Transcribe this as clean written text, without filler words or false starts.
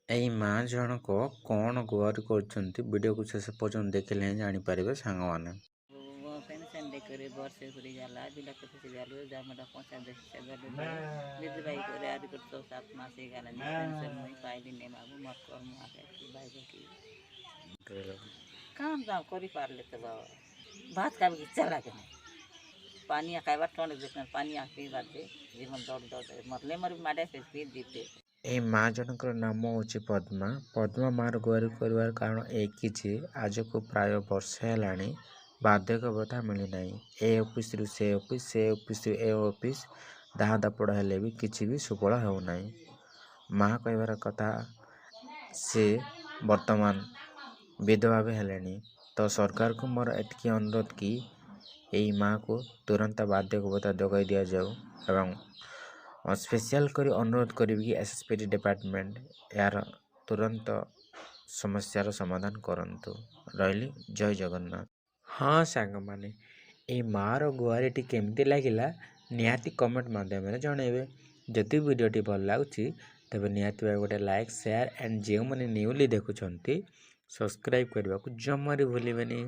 ଏଇ ମା ଜଣକ କଣ ଗୁହାରି କରୁଛନ୍ତି ଭିଡ଼ିଓକୁ ଶେଷ ପର୍ଯ୍ୟନ୍ତ ଦେଖିଲେ ହିଁ ଜାଣିପାରିବେ ସାଙ୍ଗମାନେ। वो पेंशन लेकर वर्षे पूरी जाला जिला कुछ जालू जामडा पहुंचा दे से गलू विद भाई करे आदि कर 7 मास ही गाला पेंशन नहीं पाइली ने बाबू मत कर माके की भाई की काम दाम करी पारले तो बाबा भात का भी इच्छा लागे पानी खाइबा ठंड देखना पानी आके बात दे जीवन दौड़ दौड़ मरले मर माडे से पी दीते। ଏଇ ମା ଜଣଙ୍କର ନାମ ହେଉଛି ପଦ୍ମା। ପଦ୍ମା ମାର ଗୁହାରି କରିବାର କାରଣ ଏଇକି ଯେ ଆଜକୁ ପ୍ରାୟ ବର୍ଷେ ହେଲାଣି ବାର୍ଦ୍ଧକ୍ୟଭତ୍ତା ମିଳିନାହିଁ। ଏ ଅଫିସରୁ ସେ ଅଫିସ, ସେ ଅଫିସରୁ ଏ ଅଫିସ ଦାହା ଦାପଡ଼ ହେଲେ ବି କିଛି ବି ସୁଫଳ ହେଉନାହିଁ। ମା କହିବାର କଥା ସେ ବର୍ତ୍ତମାନ ବିଧବା ବି ହେଲେଣି। ତ ସରକାରକୁ ମୋର ଏତିକି ଅନୁରୋଧ କି ଏଇ ମାଆକୁ ତୁରନ୍ତ ବାର୍ଦ୍ଧକ୍ୟଭତ୍ତା ଯୋଗାଇ ଦିଆଯାଉ ଏବଂ ସ୍ପେଶିଆଲ କରି ଅନୁରୋଧ କରିବି କି ଏସଏସପିଟି ଡିପାର୍ଟମେଣ୍ଟ ଏହାର ତୁରନ୍ତ ସମସ୍ୟାର ସମାଧାନ କରନ୍ତୁ। ରହିଲି, ଜୟ ଜଗନ୍ନାଥ। ହଁ ସାଙ୍ଗମାନେ, ଏଇ ମାଆର ଗୁହାରିଟି କେମିତି ଲାଗିଲା ନିହାତି କମେଣ୍ଟ ମାଧ୍ୟମରେ ଜଣାଇବେ। ଯଦି ଭିଡ଼ିଓଟି ଭଲ ଲାଗୁଛି ତେବେ ନିହାତି ଭାବେ ଗୋଟେ ଲାଇକ୍, ସେୟାର ଆଣ୍ଡ ଯେଉଁମାନେ ନ୍ୟୁଲି ଦେଖୁଛନ୍ତି ସବସ୍କ୍ରାଇବ୍ କରିବାକୁ ଜମାରୁ ଭୁଲିବେନି।